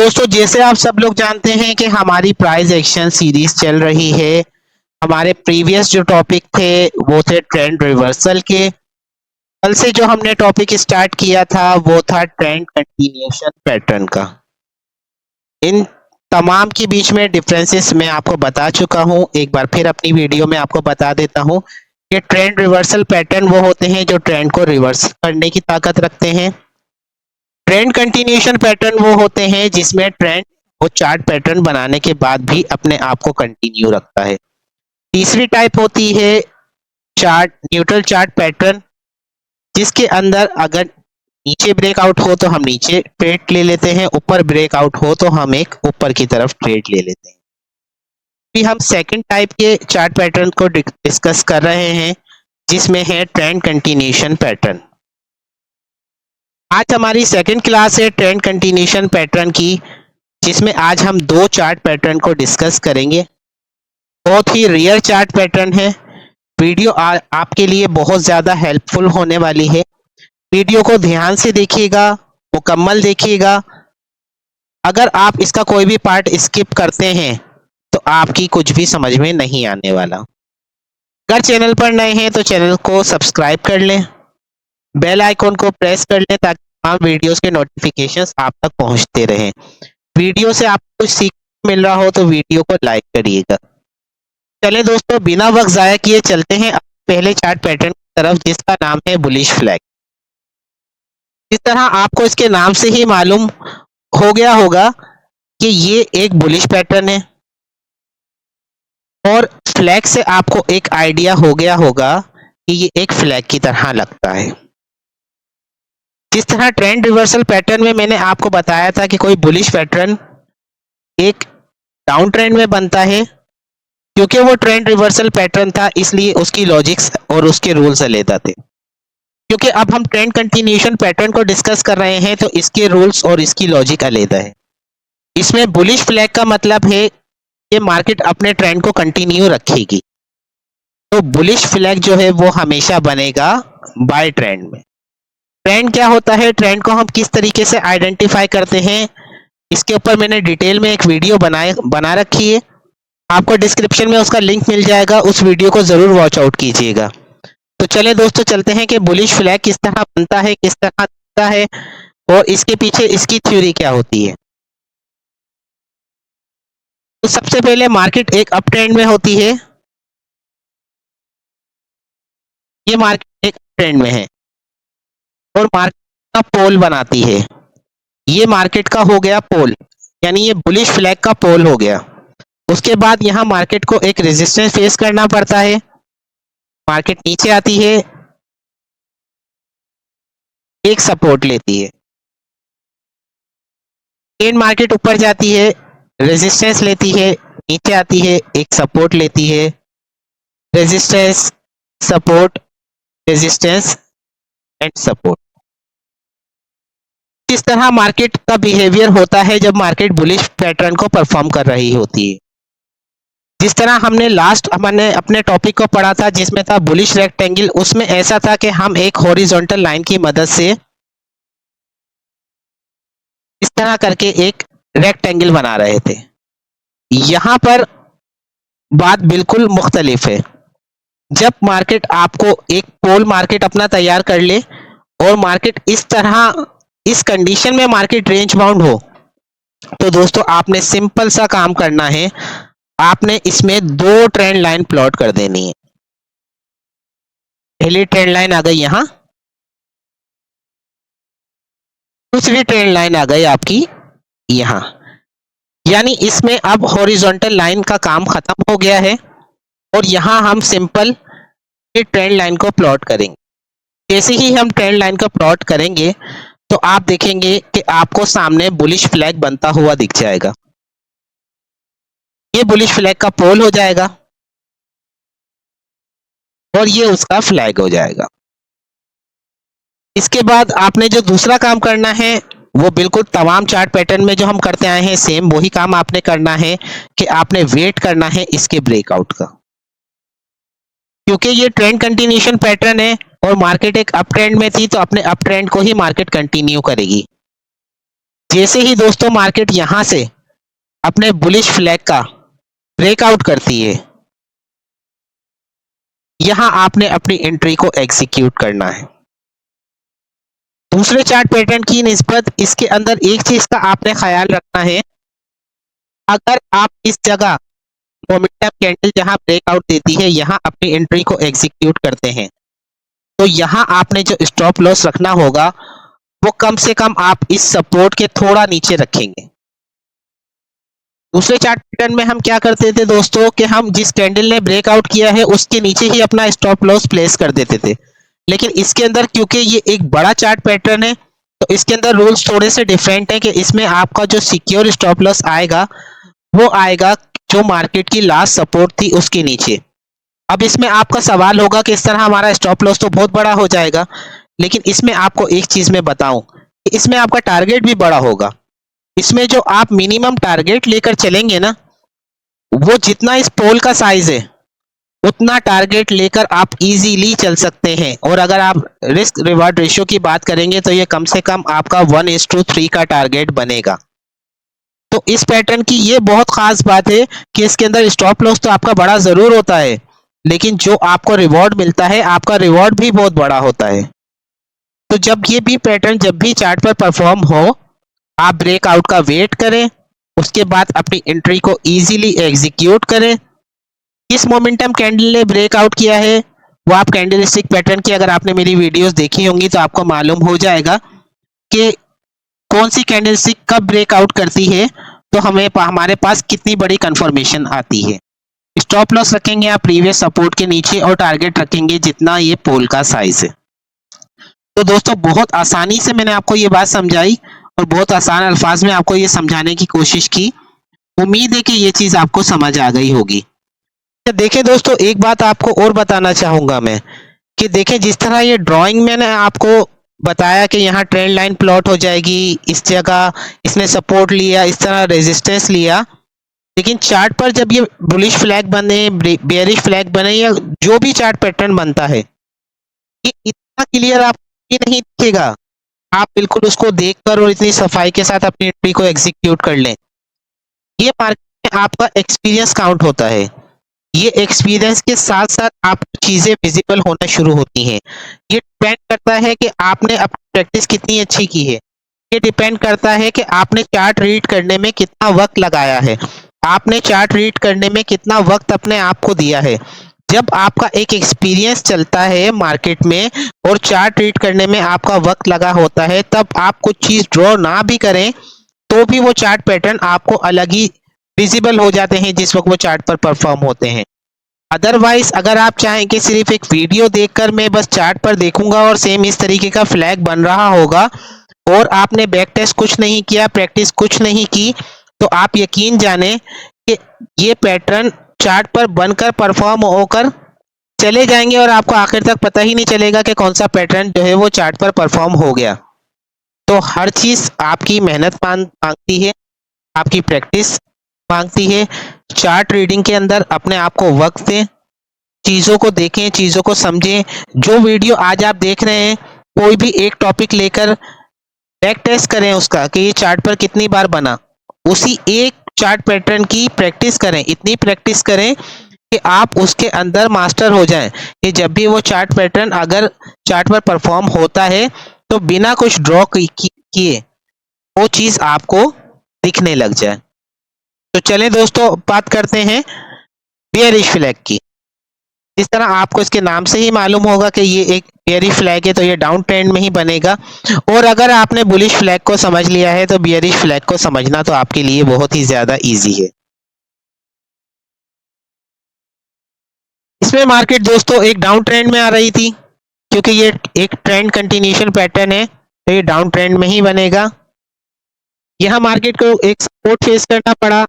दोस्तों जैसे आप सब लोग जानते हैं कि हमारी प्राइस एक्शन सीरीज चल रही है। हमारे प्रीवियस जो टॉपिक थे वो थे ट्रेंड रिवर्सल के। कल से जो हमने टॉपिक स्टार्ट किया था वो था ट्रेंड कंटिन्यूएशन पैटर्न का। इन तमाम के बीच में डिफरेंसेस मैं आपको बता चुका हूं, एक बार फिर अपनी वीडियो में आपको बता देता हूं कि ट्रेंड रिवर्सल पैटर्न वो होते हैं जो ट्रेंड को रिवर्स करने की ताकत रखते हैं। ट्रेंड कंटिन्यूएशन पैटर्न वो होते हैं जिसमें ट्रेंड वो चार्ट पैटर्न बनाने के बाद भी अपने आप को कंटिन्यू रखता है। तीसरी टाइप होती है चार्ट न्यूट्रल चार्ट पैटर्न, जिसके अंदर अगर नीचे ब्रेकआउट हो तो हम नीचे ट्रेड ले लेते हैं, ऊपर ब्रेकआउट हो तो हम एक ऊपर की तरफ ट्रेड ले लेते हैं। अभी हम सेकंड टाइप के चार्ट पैटर्न को डिस्कस कर रहे हैं जिसमें है ट्रेंड कंटिन्यूएशन पैटर्न। आज हमारी सेकंड क्लास है ट्रेंड कंटिन्यूएशन पैटर्न की, जिसमें आज हम दो चार्ट पैटर्न को डिस्कस करेंगे। बहुत ही रेयर चार्ट पैटर्न है। वीडियो आपके लिए बहुत ज़्यादा हेल्पफुल होने वाली है। वीडियो को ध्यान से देखिएगा, मुकम्मल देखिएगा। अगर आप इसका कोई भी पार्ट स्किप करते हैं तो आपकी कुछ भी समझ में नहीं आने वाला। अगर चैनल पर नए हैं तो चैनल को सब्सक्राइब कर लें, बेल आइकॉन को प्रेस कर लें ताकि तमाम वीडियोस के नोटिफिकेशंस आप तक पहुंचते रहें। वीडियो से आपको कुछ सीखने मिल रहा हो तो वीडियो को लाइक करिएगा। चलें दोस्तों, बिना वक्त ज़ाया किए चलते हैं पहले चार्ट पैटर्न की तरफ, जिसका नाम है बुलिश फ्लैग। इस तरह आपको इसके नाम से ही मालूम हो गया होगा कि ये एक बुलिश पैटर्न है, और फ्लैग से आपको एक आइडिया हो गया होगा कि ये एक फ्लैग की तरह लगता है। जिस तरह ट्रेंड रिवर्सल पैटर्न में मैंने आपको बताया था कि कोई बुलिश पैटर्न एक डाउन ट्रेंड में बनता है, क्योंकि वो ट्रेंड रिवर्सल पैटर्न था इसलिए उसकी लॉजिक्स और उसके रूल्स अलग थे। क्योंकि अब हम ट्रेंड कंटिन्यूएशन पैटर्न को डिस्कस कर रहे हैं तो इसके रूल्स और इसकी लॉजिक अलग है। इसमें बुलिश फ्लैग का मतलब है कि मार्केट अपने ट्रेंड को कंटिन्यू रखेगी, तो बुलिश फ्लैग जो है वो हमेशा बनेगा बाय ट्रेंड में। ट्रेंड क्या होता है, ट्रेंड को हम किस तरीके से आइडेंटिफाई करते हैं, इसके ऊपर मैंने डिटेल में एक वीडियो बना रखी है। आपको डिस्क्रिप्शन में उसका लिंक मिल जाएगा, उस वीडियो को जरूर वॉच आउट कीजिएगा। तो चले दोस्तों, चलते हैं कि बुलिश फ्लैग किस तरह बनता है, किस तरह दिखता है और इसके पीछे इसकी थ्योरी क्या होती है। तो सबसे पहले मार्केट एक अप ट्रेंड में होती है। ये मार्केट एक अप ट्रेंड में है और मार्केट का पोल बनाती है। ये मार्केट का हो गया पोल, यानी ये बुलिश फ्लैग का पोल हो गया। उसके बाद यहाँ मार्केट को एक रेजिस्टेंस फेस करना पड़ता है। मार्केट नीचे आती है, एक सपोर्ट लेती है, फिर मार्केट ऊपर जाती है, रेजिस्टेंस लेती है, नीचे आती है, एक सपोर्ट लेती है, resistance, support, resistance and support. इस तरह मार्केट का बिहेवियर होता है जब मार्केट बुलिश पैटर्न को परफॉर्म कर रही होती है। जिस तरह हमने अपने टॉपिक को पढ़ा था जिसमें था बुलिश रेक्टेंगल, उसमें ऐसा था कि हम एक हॉरिजॉन्टल लाइन की मदद से इस तरह करके एक रेक्टेंगल बना रहे थे। यहां पर बात बिल्कुल मुख्तलिफ है। जब मार्केट आपको एक पोल मार्केट अपना तैयार कर ले और मार्केट इस तरह इस कंडीशन में मार्केट रेंज बाउंड हो, तो दोस्तों आपने सिंपल सा काम करना है, आपने इसमें दो ट्रेंड लाइन प्लॉट कर देनी है। पहली ट्रेंड लाइन आ गई यहां, दूसरी ट्रेंड लाइन आ गई आपकी यहां। यानी इसमें अब हॉरिजॉन्टल लाइन का काम खत्म हो गया है और यहां हम सिंपल ट्रेंड लाइन को प्लॉट करेंगे। जैसे ही हम ट्रेंड लाइन को प्लॉट करेंगे तो आप देखेंगे कि आपको सामने बुलिश फ्लैग बनता हुआ दिख जाएगा। ये बुलिश फ्लैग का पोल हो जाएगा और ये उसका फ्लैग हो जाएगा। इसके बाद आपने जो दूसरा काम करना है वो बिल्कुल तमाम चार्ट पैटर्न में जो हम करते आए हैं सेम वही काम आपने करना है कि आपने वेट करना है इसके ब्रेकआउट का। क्योंकि ये ट्रेंड कंटिन्यूएशन पैटर्न है और मार्केट एक अप ट्रेंड में थी तो अपने अप ट्रेंड को ही मार्केट कंटिन्यू करेगी। जैसे ही दोस्तों मार्केट यहां से अपने बुलिश फ्लैग का ब्रेकआउट करती है, यहां आपने अपनी एंट्री को एग्जीक्यूट करना है। दूसरे चार्ट पैटर्न की निस्बत इसके अंदर एक चीज का आपने ख्याल रखना है, अगर आप इस जगह मोमेंटम कैंडल जहां ब्रेकआउट देती है यहां अपनी एंट्री को एग्जीक्यूट करते हैं, तो यहां आपने जो स्टॉप लॉस रखना होगा वो कम से कम आप इस सपोर्ट के थोड़ा नीचे रखेंगे। दूसरे चार्ट पैटर्न में हम क्या करते थे दोस्तों कि हम जिस कैंडल ने ब्रेकआउट किया है उसके नीचे ही अपना स्टॉप लॉस प्लेस कर देते थे, लेकिन इसके अंदर क्योंकि ये एक बड़ा चार्ट पैटर्न है तो इसके अंदर रूल्स थोड़े से डिफरेंट है कि इसमें आपका जो सिक्योर स्टॉप लॉस आएगा वो आएगा जो मार्केट की लास्ट सपोर्ट थी उसके नीचे। अब इसमें आपका सवाल होगा कि इस तरह हमारा स्टॉप लॉस तो बहुत बड़ा हो जाएगा, लेकिन इसमें आपको एक चीज मैं बताऊं कि इसमें आपका टारगेट भी बड़ा होगा। इसमें जो आप मिनिमम टारगेट लेकर चलेंगे ना, वो जितना इस पोल का साइज है उतना टारगेट लेकर आप इजीली चल सकते हैं। और अगर आप रिस्क रिवार्ड रेशियो की बात करेंगे तो ये कम से कम आपका 1:3 का टारगेट बनेगा। तो इस पैटर्न की ये बहुत खास बात है कि इसके अंदर स्टॉप लॉस तो आपका बड़ा जरूर होता है, लेकिन जो आपको रिवॉर्ड मिलता है आपका रिवॉर्ड भी बहुत बड़ा होता है। तो जब ये भी पैटर्न जब भी चार्ट पर परफॉर्म हो, आप ब्रेकआउट का वेट करें, उसके बाद अपनी एंट्री को इजीली एग्जीक्यूट करें। किस मोमेंटम कैंडल ने ब्रेकआउट किया है वो आप कैंडल स्टिक पैटर्न की अगर आपने मेरी वीडियोस देखी होंगी तो आपको मालूम हो जाएगा कि कौन सी कैंडल स्टिक कब ब्रेकआउट करती है, तो हमें हमारे पास कितनी बड़ी कंफर्मेशन आती है। स्टॉप लॉस रखेंगे आप प्रीवियस सपोर्ट के नीचे और टारगेट रखेंगे जितना ये पोल का साइज है। तो दोस्तों बहुत आसानी से मैंने आपको ये बात समझाई और बहुत आसान अल्फाज में आपको ये समझाने की कोशिश की। उम्मीद है कि ये चीज आपको समझ आ गई होगी। देखें दोस्तों, एक बात आपको और बताना चाहूंगा मैं कि देखें जिस तरह ये ड्राइंग मैंने आपको बताया कि यहाँ ट्रेंड लाइन प्लॉट हो जाएगी, इस जगह इसने सपोर्ट लिया, इस तरह रेजिस्टेंस लिया, लेकिन चार्ट पर जब ये बुलिश फ्लैग बने, बेयरिश फ्लैग बने या जो भी चार्ट पैटर्न बनता है, ये इतना क्लियर आपको नहीं दिखेगा। आप बिल्कुल उसको देखकर और इतनी सफाई के साथ अपनी एंट्री को एग्जीक्यूट कर लें। ये मार्केट में आपका एक्सपीरियंस काउंट होता है। ये एक्सपीरियंस के साथ साथ आपको चीजें विजिबल होना शुरू होती हैं। ये डिपेंड करता है कि आपने अपनी प्रैक्टिस कितनी अच्छी की है। ये डिपेंड करता है कि आपने चार्ट रीड करने में कितना वक्त लगाया है, आपने चार्ट रीड करने में कितना वक्त अपने आप को दिया है। जब आपका एक एक्सपीरियंस चलता है मार्केट में और चार्ट रीड करने में आपका वक्त लगा होता है, तब आप कुछ चीज ड्रॉ ना भी करें तो भी वो चार्ट पैटर्न आपको अलग ही विजिबल हो जाते हैं जिस वक्त वो चार्ट पर परफॉर्म होते हैं। अदरवाइज अगर आप चाहें कि सिर्फ एक वीडियो देखकर मैं बस चार्ट पर देखूंगा और सेम इस तरीके का फ्लैग बन रहा होगा और आपने बैक टेस्ट कुछ नहीं किया, प्रैक्टिस कुछ नहीं की, तो आप यकीन जाने कि ये पैटर्न चार्ट पर बनकर परफॉर्म होकर चले जाएंगे और आपको आखिर तक पता ही नहीं चलेगा कि कौन सा पैटर्न जो है वो चार्ट पर परफॉर्म हो गया। तो हर चीज आपकी मेहनत मांगती है, आपकी प्रैक्टिस मांगती है। चार्ट रीडिंग के अंदर अपने आप को वक्त दें, चीजों को देखें, चीजों को समझें। जो वीडियो आज आप देख रहे हैं, कोई भी एक टॉपिक लेकर बैक टेस्ट करें उसका कि ये चार्ट पर कितनी बार बना, उसी एक चार्ट पैटर्न की प्रैक्टिस करें, इतनी प्रैक्टिस करें कि आप उसके अंदर मास्टर हो जाएं कि जब भी वो चार्ट पैटर्न अगर चार्ट पर परफॉर्म होता है तो बिना कुछ ड्रॉ किए वो चीज आपको दिखने लग जाए। तो चलें दोस्तों, बात करते हैं बेयरिश फ्लैग की। जिस तरह आपको इसके नाम से ही मालूम होगा कि ये एक बेयरिश फ्लैग है तो ये डाउन ट्रेंड में ही बनेगा, और अगर आपने बुलिश फ्लैग को समझ लिया है तो बेयरिश फ्लैग को समझना तो आपके लिए बहुत ही ज्यादा इजी है। इसमें मार्केट दोस्तों एक डाउन ट्रेंड में आ रही थी, क्योंकि ये एक ट्रेंड कंटिन्यूएशन पैटर्न है तो ये डाउन ट्रेंड में ही बनेगा। यहाँ मार्केट को एक सपोर्ट फेस करना पड़ा,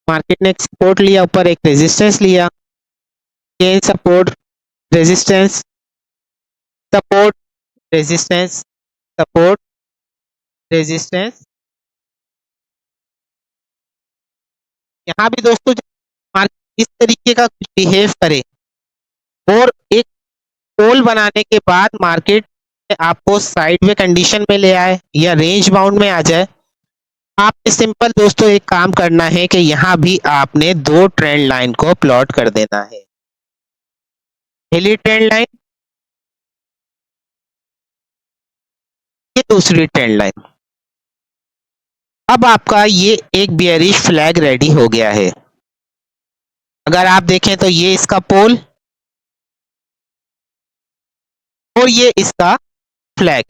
मार्केट ने एक सपोर्ट लिया, ऊपर एक रेजिस्टेंस लिया, ये support resistance support resistance support resistance. यहाँ भी दोस्तों मार्केट इस तरीके का कुछ बिहेव करे और एक पोल बनाने के बाद मार्केट आपको साइड में कंडीशन में ले आए या रेंज बाउंड में आ जाए, आपने सिंपल दोस्तों एक काम करना है कि यहाँ भी आपने दो ट्रेंड लाइन को प्लॉट कर देना है। पहली ट्रेंड लाइन, ये दूसरी ट्रेंड लाइन। अब आपका ये एक बेयरिश फ्लैग रेडी हो गया है। अगर आप देखें तो ये इसका पोल और ये इसका फ्लैग।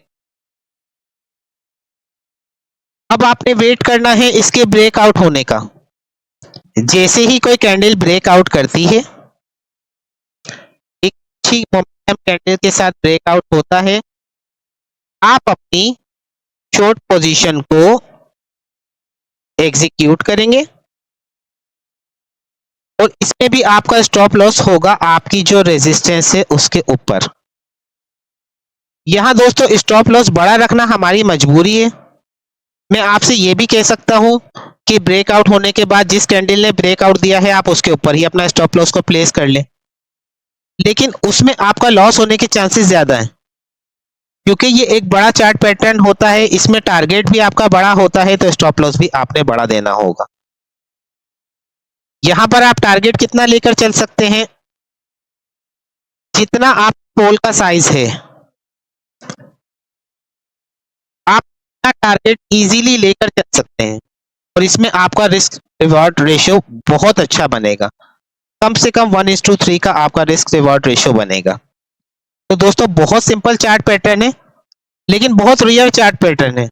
अब आपने वेट करना है इसके ब्रेकआउट होने का। जैसे ही कोई कैंडल ब्रेकआउट करती है, एक अच्छी मोमेंटम कैंडल के साथ ब्रेकआउट होता है, आप अपनी शॉर्ट पोजीशन को एग्जीक्यूट करेंगे और इसमें भी आपका स्टॉप लॉस होगा आपकी जो रेजिस्टेंस है उसके ऊपर। यहाँ दोस्तों स्टॉप लॉस बड़ा रखना हमारी मजबूरी है। मैं आपसे ये भी कह सकता हूँ कि ब्रेकआउट होने के बाद जिस कैंडल ने ब्रेकआउट दिया है आप उसके ऊपर ही अपना स्टॉप लॉस को प्लेस कर लें, लेकिन उसमें आपका लॉस होने के चांसेस ज्यादा हैं, क्योंकि ये एक बड़ा चार्ट पैटर्न होता है, इसमें टारगेट भी आपका बड़ा होता है, तो स्टॉप लॉस भी आपने बड़ा देना होगा। यहां पर आप टारगेट कितना लेकर चल सकते हैं? जितना आप पोल का साइज है आप टारगेट इजीली लेकर चल सकते हैं और इसमें आपका रिस्क रिवॉर्ड रेशियो बहुत अच्छा बनेगा। कम से कम 1:3 का आपका रिस्क रिवॉर्ड रेशियो बनेगा। तो दोस्तों बहुत सिंपल चार्ट पैटर्न है, लेकिन बहुत रियल चार्ट पैटर्न है।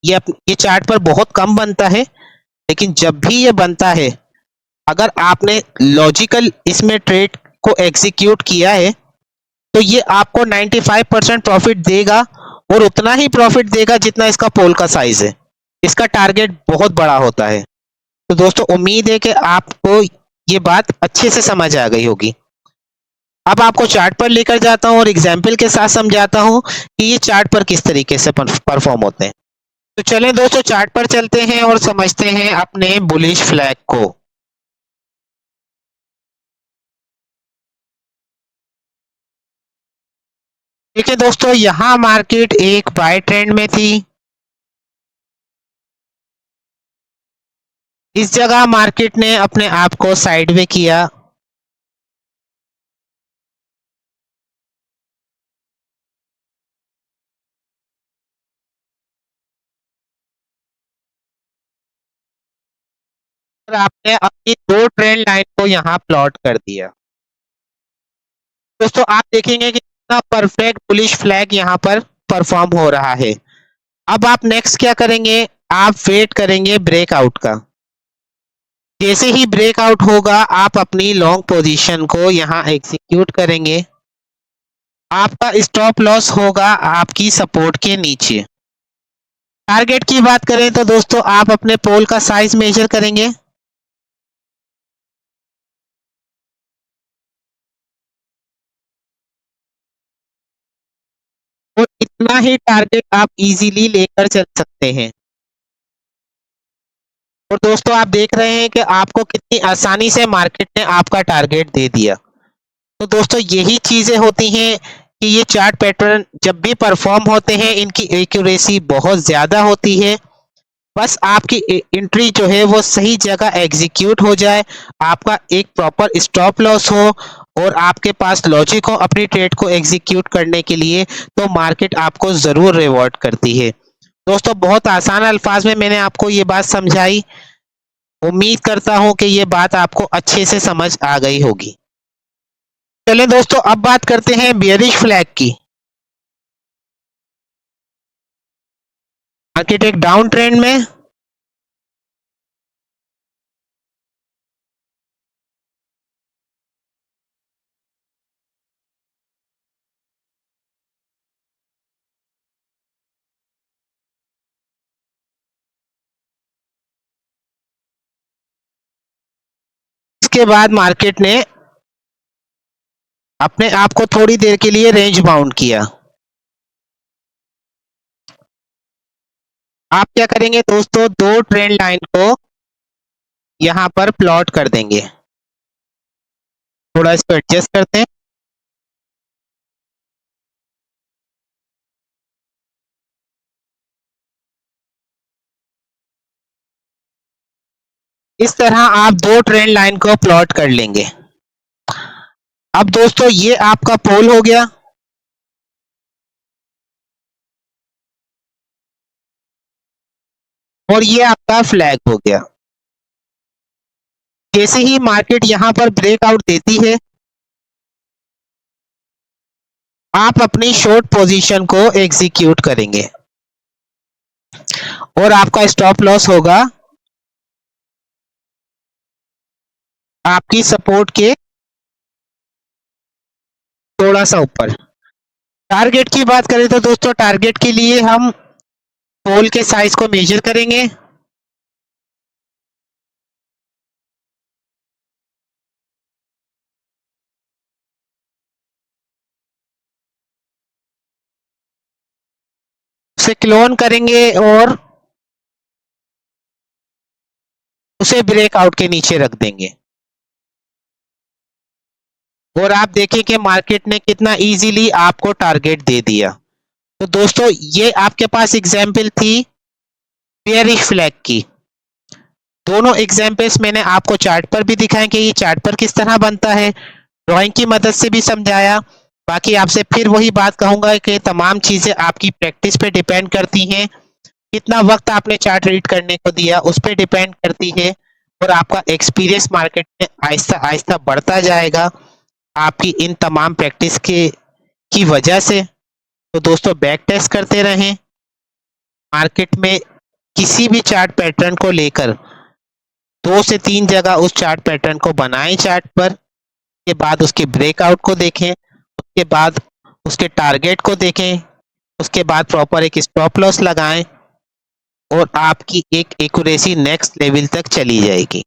ये चार्ट पर बहुत कम बनता है, लेकिन जब भी ये बनता है, अगर आपने लॉजिकल इसमें ट्रेड को एग्जीक्यूट किया है, तो ये आपको 95% प्रॉफिट देगा और उतना ही प्रॉफिट देगा जितना इसका पोल का साइज है। इसका टारगेट बहुत बड़ा होता है। तो दोस्तों उम्मीद है कि आपको ये बात अच्छे से समझ आ गई होगी। अब आपको चार्ट पर लेकर जाता हूं और एग्जाम्पल के साथ समझाता हूं कि ये चार्ट पर किस तरीके से परफॉर्म होते हैं। तो चलें दोस्तों चार्ट पर चलते हैं और समझते हैं अपने बुलिश फ्लैग को। देखिए दोस्तों यहाँ मार्केट एक बाय ट्रेंड में थी। इस जगह मार्केट ने अपने आप को साइडवे किया। और आपने अपनी दो ट्रेंड लाइन को यहाँ प्लॉट कर दिया। दोस्तों आप देखेंगे कि कितना परफेक्ट बुलिश फ्लैग यहाँ पर परफॉर्म हो रहा है। अब आप नेक्स्ट क्या करेंगे? आप वेट करेंगे ब्रेकआउट का। जैसे ही ब्रेकआउट होगा आप अपनी लॉन्ग पोजीशन को यहाँ एग्जीक्यूट करेंगे। आपका स्टॉप लॉस होगा आपकी सपोर्ट के नीचे। टारगेट की बात करें तो दोस्तों आप अपने पोल का साइज मेजर करेंगे। और इतना ही टारगेट आप इजीली लेकर चल सकते हैं। और दोस्तों आप देख रहे हैं कि आपको कितनी आसानी से मार्केट ने आपका टारगेट दे दिया। तो दोस्तों यही चीजें होती हैं कि ये चार्ट पैटर्न जब भी परफॉर्म होते हैं इनकी एक्यूरेसी बहुत ज़्यादा होती है। बस आपकी एंट्री जो है वो सही जगह एग्जीक्यूट हो जाए, आपका एक प्रॉपर स्टॉप लॉस हो और आपके पास लॉजिक हो अपनी ट्रेड को एग्जीक्यूट करने के लिए, तो मार्केट आपको ज़रूर रिवॉर्ड करती है। दोस्तों बहुत आसान अल्फाज में मैंने आपको ये बात समझाई। उम्मीद करता हूँ कि ये बात आपको अच्छे से समझ आ गई होगी। चलें दोस्तों अब बात करते हैं बियरिश फ्लैग की। मार्केट एक डाउन ट्रेंड में, इसके बाद मार्केट ने अपने आप को थोड़ी देर के लिए रेंज बाउंड किया। आप क्या करेंगे दोस्तों? दो ट्रेंड लाइन को यहां पर प्लॉट कर देंगे। थोड़ा इसको एडजस्ट करते हैं। इस तरह आप दो ट्रेंड लाइन को प्लॉट कर लेंगे। अब दोस्तों ये आपका पोल हो गया और ये आपका फ्लैग हो गया। जैसे ही मार्केट यहां पर ब्रेकआउट देती है, आप अपनी शॉर्ट पोजीशन को एग्जीक्यूट करेंगे और आपका स्टॉप लॉस होगा आपकी सपोर्ट के थोड़ा सा ऊपर। टारगेट की बात करें तो दोस्तों टारगेट के लिए हम पोल के साइज को मेजर करेंगे। उसे क्लोन करेंगे और उसे ब्रेकआउट के नीचे रख देंगे और आप देखें कि मार्केट ने कितना इजीली आपको टारगेट दे दिया। तो दोस्तों ये आपके पास एग्जाम्पल थी बेयरिश फ्लैग की। दोनों एग्जाम्पल्स मैंने आपको चार्ट पर भी दिखाए कि ये चार्ट पर किस तरह बनता है, ड्राइंग की मदद से भी समझाया। बाकी आपसे फिर वही बात कहूंगा कि तमाम चीजें आपकी प्रैक्टिस पे डिपेंड करती हैं, कितना वक्त आपने चार्ट रीड करने को दिया उस पर डिपेंड करती है और आपका एक्सपीरियंस मार्केट में आहिस्ता आहिस्ता बढ़ता जाएगा आपकी इन तमाम प्रैक्टिस के की वजह से। तो दोस्तों बैक टेस्ट करते रहें, मार्केट में किसी भी चार्ट पैटर्न को लेकर 2 से 3 जगह उस चार्ट पैटर्न को बनाएं चार्ट पर, के बाद उसके ब्रेकआउट को देखें, उसके बाद उसके टारगेट को देखें, उसके बाद प्रॉपर एक स्टॉप लॉस लगाएं और आपकी एक एक्यूरेसी नेक्स्ट लेवल तक चली जाएगी।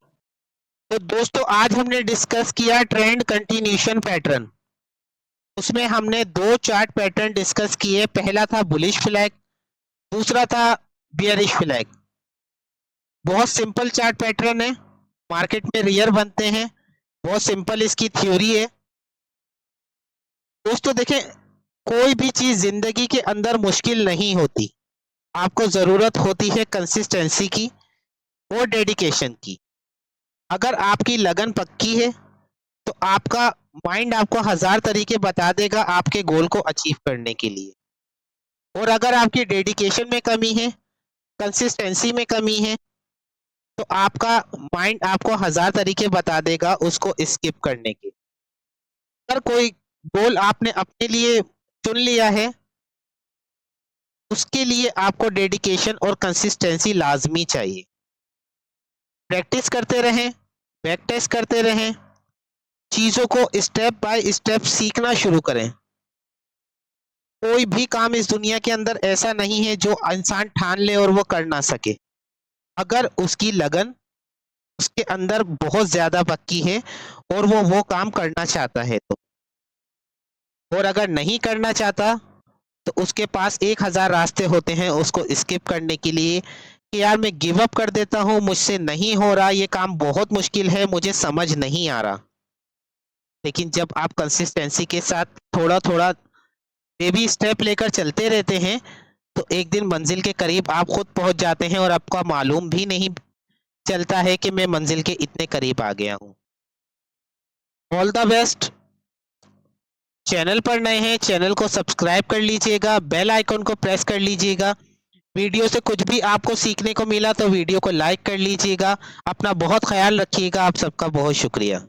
तो दोस्तों आज हमने डिस्कस किया ट्रेंड कंटिन्यूशन पैटर्न। उसमें हमने दो चार्ट पैटर्न डिस्कस किए, पहला था बुलिश फ्लैग, दूसरा था बियरिश फ्लैग। बहुत सिंपल चार्ट पैटर्न है, मार्केट में रेयर बनते हैं, बहुत सिंपल इसकी थ्योरी है। दोस्तों देखें कोई भी चीज जिंदगी के अंदर मुश्किल नहीं होती, आपको जरूरत होती है कंसिस्टेंसी की और डेडिकेशन की। अगर आपकी लगन पक्की है तो आपका माइंड आपको 1000 तरीके बता देगा आपके गोल को अचीव करने के लिए। और अगर आपकी डेडिकेशन में कमी है, कंसिस्टेंसी में कमी है, तो आपका माइंड आपको 1000 तरीके बता देगा उसको स्किप करने के। अगर कोई गोल आपने अपने लिए चुन लिया है, उसके लिए आपको डेडिकेशन और कंसिस्टेंसी लाजमी चाहिए। प्रैक्टिस करते रहें, बैक टेस्ट करते रहें, चीजों को स्टेप बाय स्टेप सीखना शुरू करें। कोई भी काम इस दुनिया के अंदर ऐसा नहीं है जो इंसान ठान ले और वो कर ना सके, अगर उसकी लगन उसके अंदर बहुत ज्यादा पक्की है और वो काम करना चाहता है तो। और अगर नहीं करना चाहता तो उसके पास 1000 रास्ते होते हैं उसको स्किप करने के लिए कि यार मैं गिव अप कर देता हूँ, मुझसे नहीं हो रहा, ये काम बहुत मुश्किल है, मुझे समझ नहीं आ रहा। लेकिन जब आप कंसिस्टेंसी के साथ थोड़ा थोड़ा बेबी स्टेप लेकर चलते रहते हैं तो एक दिन मंजिल के करीब आप खुद पहुंच जाते हैं और आपका मालूम भी नहीं चलता है कि मैं मंजिल के इतने करीब आ गया हूं। All the best. चैनल पर नए हैं चैनल को सब्सक्राइब कर लीजिएगा, बेल आइकन को प्रेस कर लीजिएगा। वीडियो से कुछ भी आपको सीखने को मिला तो वीडियो को लाइक कर लीजिएगा। अपना बहुत ख्याल रखिएगा। आप सबका बहुत शुक्रिया।